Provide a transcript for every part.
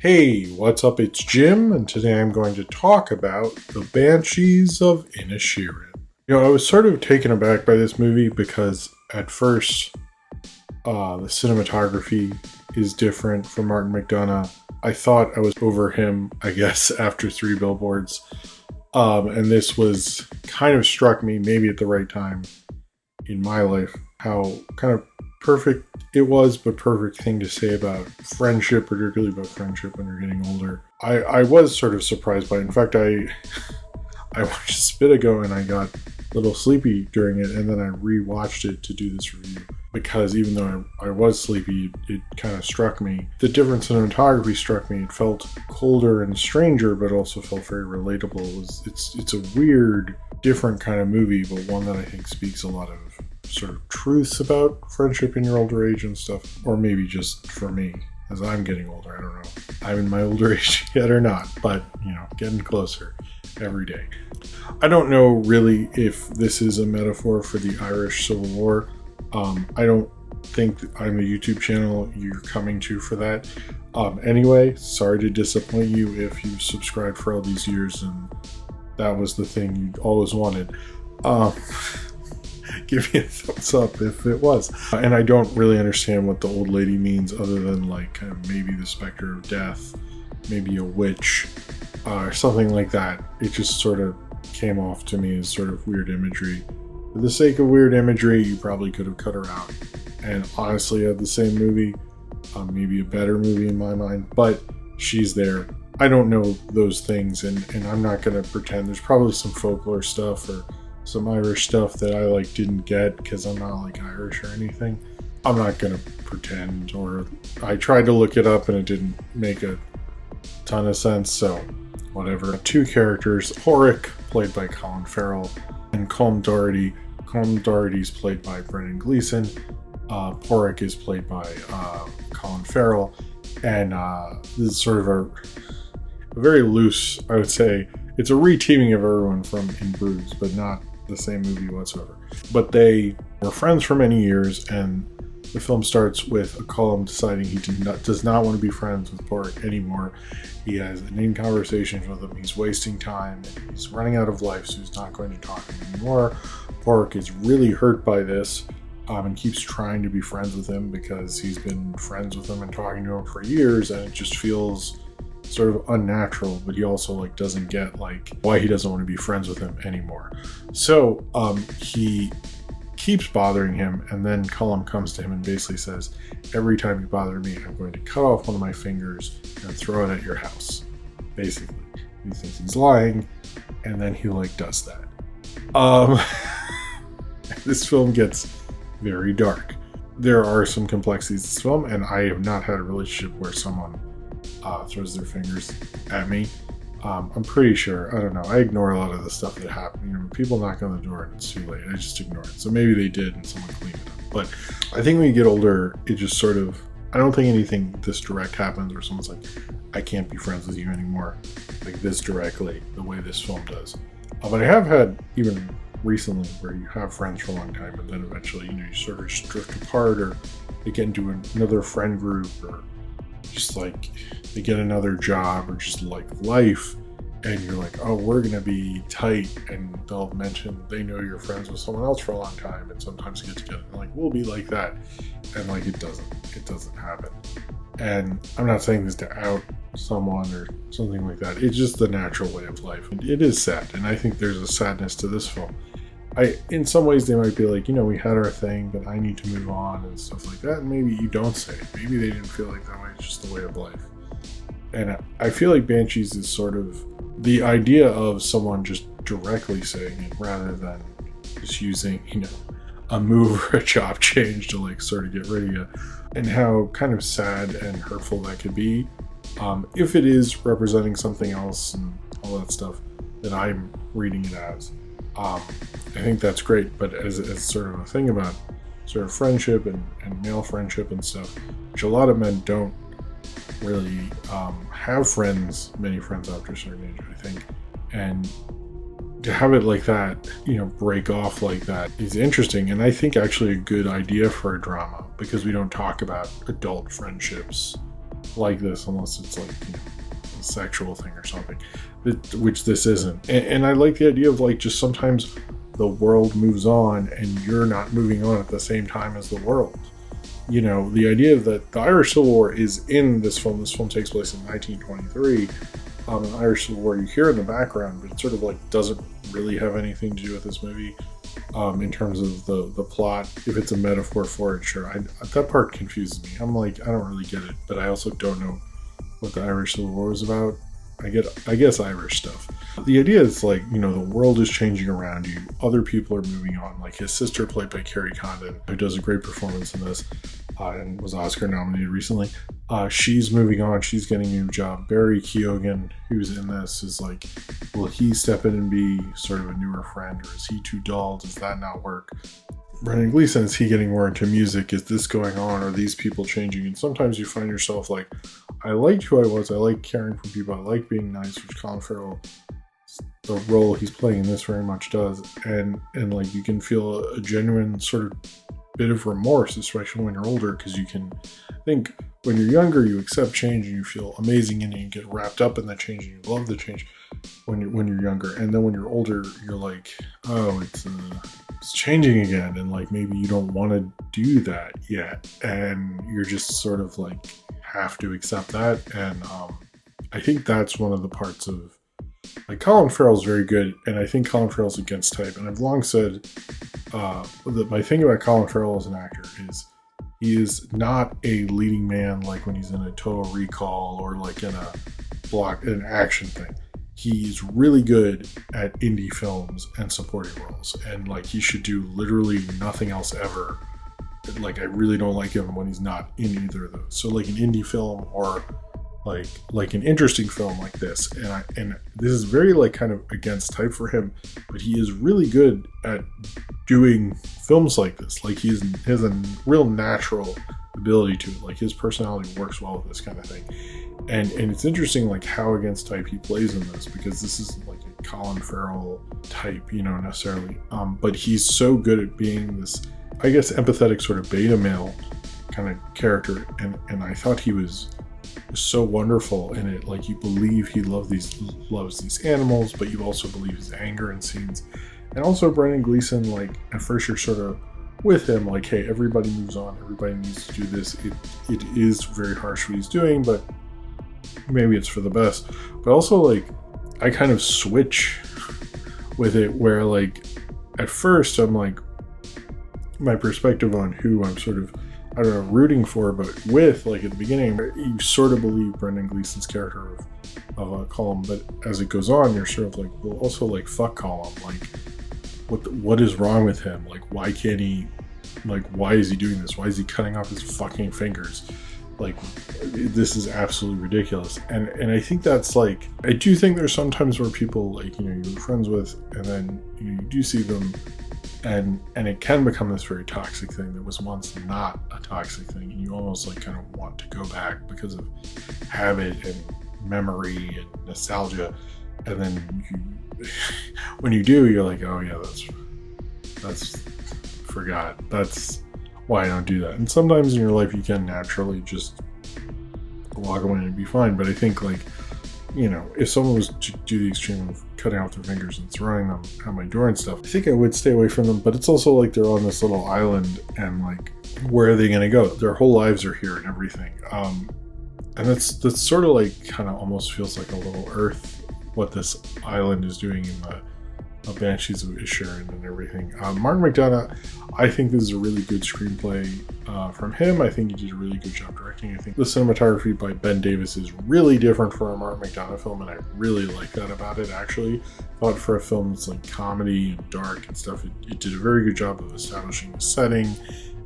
Hey, what's up? It's Jim, and today I'm going to talk about the Banshees of Inisherin. I was sort of taken aback by this movie because at first, the cinematography is different from Martin Mcdonagh. I thought I was over him, I guess, after Three Billboards. And this was kind of struck me, maybe at the right time in my life, how kind of perfect it was, but perfect thing to say about friendship, particularly about friendship when you're getting older. I was sort of surprised by it. In fact, I watched a bit ago and I got a little sleepy during it, and then I rewatched it to do this review because even though I was sleepy, it kind of struck me. The different cinematography struck me. It felt colder and stranger, but also felt very relatable. It's a weird, different kind of movie, but one that I think speaks a lot of sort of truths about friendship in your older age and stuff, or maybe just for me as I'm getting older. I don't know I'm in my older age yet or not, but getting closer every day. I don't know really if this is a metaphor for the Irish Civil War. I don't think I'm a YouTube channel you're coming to for that. Anyway, sorry to disappoint you if you've subscribed for all these years and that was the thing you always wanted. Give me a thumbs up if it was. And I don't really understand what the old lady means other than kind of maybe the specter of death, maybe a witch, or something like that. It just sort of came off to me as sort of weird imagery. For the sake of weird imagery, you probably could have cut her out and honestly had the same movie, maybe a better movie in my mind, but she's there. I don't know those things, and I'm not going to pretend. There's probably some folklore stuff or some Irish stuff that I didn't get because I'm not Irish or anything. I'm not gonna pretend, or I tried to look it up and it didn't make a ton of sense, so whatever. Two characters, Porrick, played by Colin Farrell, and Colm Doherty. Colm Doherty's played by Brendan Gleeson. Porrick is played by Colin Farrell, and this is sort of a very loose, I would say, it's a reteaming of everyone from In Bruges, but not the same movie whatsoever. But they were friends for many years, and the film starts with Colm deciding he does not want to be friends with Porrick anymore. He has inane conversations with him. He's wasting time. And he's running out of life, so he's not going to talk to him anymore. Porrick is really hurt by this and keeps trying to be friends with him because he's been friends with him and talking to him for years, and it just feels sort of unnatural, but he also doesn't get why he doesn't want to be friends with him anymore. So he keeps bothering him, and then Colm comes to him and basically says, every time you bother me, I'm going to cut off one of my fingers and throw it at your house. Basically, he thinks he's lying, and then he does that. This film gets very dark. There are some complexities in this film, and I have not had a relationship where someone throws their fingers at me. I'm pretty sure, I don't know, I ignore a lot of the stuff that happened. People knock on the door and it's too late. I just ignore it. So maybe they did and someone cleaned it up. But I think when you get older, it just sort of, I don't think anything this direct happens where someone's like, I can't be friends with you anymore, this directly, the way this film does. But I have had, even recently, where you have friends for a long time and then eventually, you sort of just drift apart, or they get into another friend group, or just they get another job, or just life, and you're oh, we're gonna be tight, and they'll mention they know you're friends with someone else for a long time, and sometimes get together we'll be like that, and it doesn't happen. And I'm not saying this to out someone or something like that. It's just the natural way of life. It is sad, and I think there's a sadness to this film. In some ways they might be we had our thing, but I need to move on and stuff like that, and maybe you don't say it. Maybe they didn't feel that way. It's just the way of life. And I feel like Banshees is sort of the idea of someone just directly saying it rather than just using, a move or a job change to sort of get rid of you, and how kind of sad and hurtful that could be. If it is representing something else and all that stuff that I'm reading it as, I think that's great. But as sort of a thing about sort of friendship and male friendship and stuff, which a lot of men don't really have many friends after a certain age, I think, and to have it like that, break off like that is interesting, and I think actually a good idea for a drama, because we don't talk about adult friendships like this unless it's like, you know, a sexual thing or something, which this isn't. And I like the idea of like just sometimes the world moves on and you're not moving on at the same time as the world. You know, the idea that the Irish Civil War is in this film. This film takes place in 1923. The Irish Civil War you hear in the background, but it sort of like doesn't really have anything to do with this movie in terms of the plot. If it's a metaphor for it, sure. That part confuses me. I'm like, I don't really get it, but I also don't know what the Irish Civil War is about. I guess Irish stuff. The idea is like, you know, the world is changing around you. Other people are moving on. Like his sister, played by Carrie Condon, who does a great performance in this and was Oscar nominated recently. She's moving on. She's getting a new job. Barry Keoghan, who's in this, is like, will he step in and be sort of a newer friend, or is he too dull? Does that not work? Brendan Gleeson, is he getting more into music? Is this going on? Are these people changing? And sometimes you find yourself like, I liked who I was. I like caring for people. I like being nice, which Colin Farrell, the role he's playing in this very much does. And like you can feel a genuine sort of bit of remorse, especially when you're older, because you can think when you're younger, you accept change and you feel amazing and you get wrapped up in the change and you love the change when you're younger. And then when you're older, you're like, oh, it's changing again, and like maybe you don't want to do that yet, and you're just sort of like have to accept that. And I think that's one of the parts of like Colin Farrell's very good, and I think Colin Farrell's against type. And I've long said that my thing about Colin Farrell as an actor is he is not a leading man like when he's in a Total Recall or like in an action thing. He's really good at indie films and supporting roles, and like he should do literally nothing else ever. Like I really don't like him when he's not in either of those. So like an indie film or like an interesting film like this, and this is very like kind of against type for him, but he is really good at doing films like this. Like he has a real natural ability to it. Like his personality works well with this kind of thing. And it's interesting like how against type he plays in this, because this isn't like a Colin Farrell type, you know, necessarily. But he's so good at being this, I guess, empathetic sort of beta male kind of character. And I thought he was so wonderful in it. Like you believe he loves these animals, but you also believe his anger in scenes. And also Brendan Gleeson, like at first you're sort of with him, like, hey, everybody moves on, everybody needs to do this. It is very harsh what he's doing, but maybe it's for the best. But also like I kind of switch with it where like at first I'm like, my perspective on who I'm sort of, I don't know, rooting for, but with like at the beginning you sort of believe Brendan Gleeson's character of Colin, but as it goes on you're sort of like, well, also like fuck Colin, like what is wrong with him? Like why can't he, like why is he doing this? Why is he cutting off his fucking fingers? Like this is absolutely ridiculous. And I think that's like, I do think there's sometimes where people like, you know, you're friends with, and then you do see them and it can become this very toxic thing that was once not a toxic thing, and you almost like kind of want to go back because of habit and memory and nostalgia. And then you when you do, you're like, oh yeah, that's forgot, that's why I don't do that. And sometimes in your life you can naturally just walk away and be fine. But I think like, you know, if someone was to do the extreme of cutting off their fingers and throwing them at my door and stuff, I think I would stay away from them. But it's also like they're on this little island, and like, where are they going to go? Their whole lives are here and everything. And that's sort of like kind of almost feels like a little Earth, what this island is doing in the Banshees of Inisherin and everything. Martin Mcdonagh, I think this is a really good screenplay from him. I think he did a really good job directing. I think the cinematography by Ben Davis is really different for a Martin Mcdonagh film, and I really like that about it, actually. I thought for a film that's like comedy and dark and stuff, it did a very good job of establishing the setting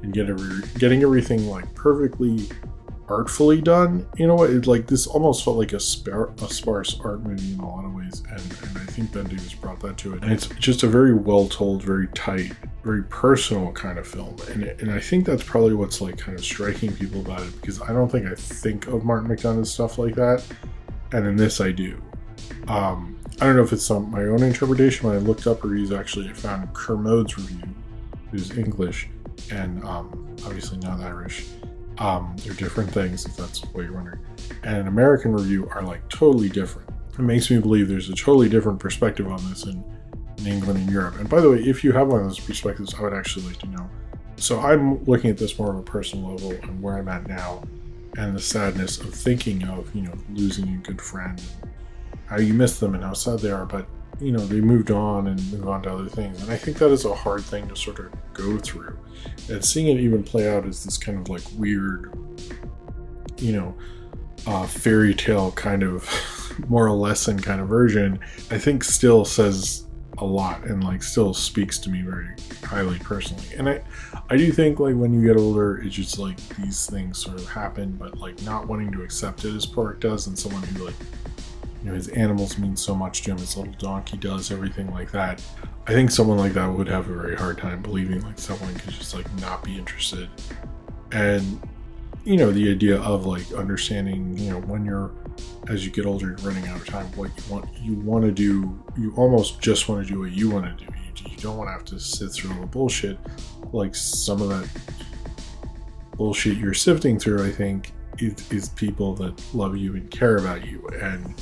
and getting everything like perfectly artfully done. You know what, like this almost felt like a sparse art movie in a lot of ways, and I think Ben Davis brought that to it. And it's just a very well told, very tight, very personal kind of film, and I think that's probably what's like kind of striking people about it, because I don't think I think of Martin McDonagh's stuff like that, and in this I do. I don't know if it's my own interpretation. When I looked up reviews, actually I found Kermode's review, who's English and obviously not Irish. They're different things, if that's what you're wondering. And an American review are like totally different. It makes me believe there's a totally different perspective on this in England and Europe. And by the way, if you have one of those perspectives, I would actually like to know. So I'm looking at this more of a personal level and where I'm at now, and the sadness of thinking of, losing a good friend, and how you miss them and how sad they are, but they moved on and move on to other things. And I think that is a hard thing to sort of go through. And seeing it even play out as this kind of like weird, fairy tale kind of moral lesson kind of version, I think still says a lot and like still speaks to me very highly personally. And I do think like when you get older, it's just like these things sort of happen, but like not wanting to accept it as Pork does, and someone who like, his animals mean so much to him, his little donkey does, everything like that. I think someone like that would have a very hard time believing like someone could just like not be interested. And the idea of like understanding, when you're, as you get older, you're running out of time, what you want to do, you almost just want to do what you want to do. You don't want to have to sit through all the bullshit. Like some of that bullshit you're sifting through, I think, is people that love you and care about you. And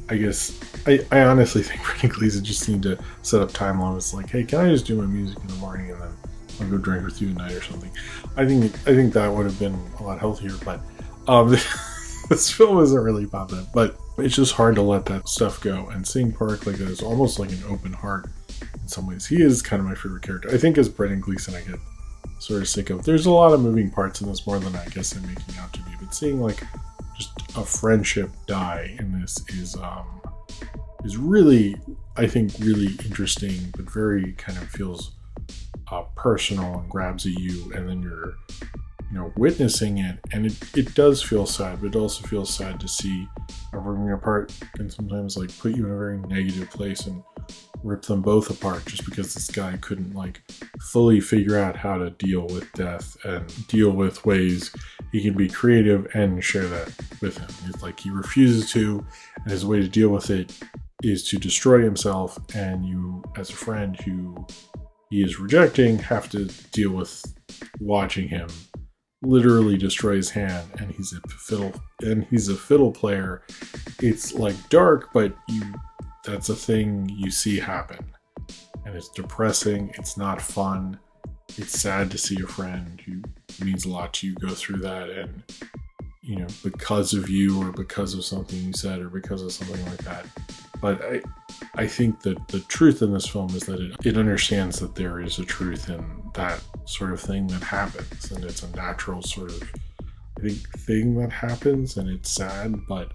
I guess I honestly think Brendan Gleeson just need to set up time limits. Like, hey, can I just do my music in the morning and then I'll go drink with you at night or something? I think that would have been a lot healthier. But this film isn't really about that. But it's just hard to let that stuff go. And seeing Park like that is almost like an open heart in some ways. He is kind of my favorite character. I think as Brendan Gleeson, I get sort of sick of. There's a lot of moving parts in this, more than I guess I'm making out to be. But seeing like just a friendship die in this is really, I think, really interesting, but very kind of feels personal and grabs at you, and then you're witnessing it, and it does feel sad, but it also feels sad to see everyone apart, and sometimes like put you in a very negative place and rip them both apart just because this guy couldn't like fully figure out how to deal with death and deal with ways he can be creative and share that with him. It's like he refuses to, and his way to deal with it is to destroy himself, and you as a friend who he is rejecting have to deal with watching him literally destroy his hand, and he's a fiddle player. It's like dark, but that's a thing you see happen, and it's depressing. It's not fun. It's sad to see a friend who means a lot to you go through that, and because of you or because of something you said or because of something like that. But I think that the truth in this film is that it understands that there is a truth in that sort of thing that happens, and it's a natural sort of, I think, thing that happens, and it's sad, but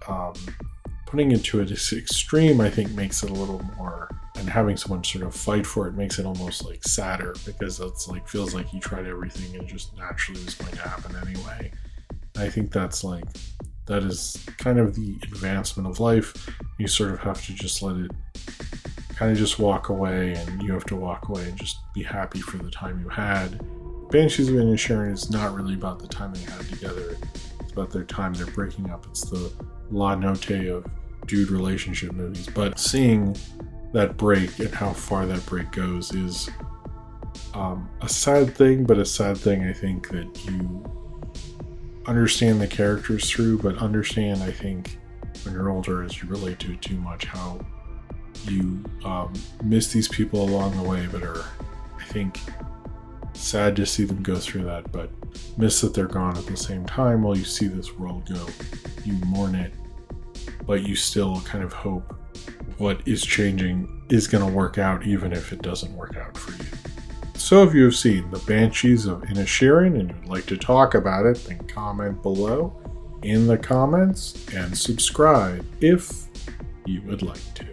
putting it to its extreme, I think, makes it a little more, and having someone sort of fight for it makes it almost like sadder, because it's like feels like he tried everything and it just naturally was going to happen anyway. And I think that is kind of the advancement of life. You sort of have to just let it kind of just walk away, and you have to walk away and just be happy for the time you had. Banshees of Inisherin is not really about the time they had together. It's about their time they're breaking up. It's the la note of dude relationship movies. But seeing that break and how far that break goes is a sad thing, but a sad thing I think that you understand the characters through, but understand, I think, when you're older, as you relate to it too much, how you miss these people along the way, but are, I think, sad to see them go through that, but miss that they're gone at the same time. While you see this world go, you mourn it, but you still kind of hope what is changing is going to work out, even if it doesn't work out for you. So if you have seen The Banshees of Inisherin and you'd like to talk about it, then comment below in the comments and subscribe if you would like to.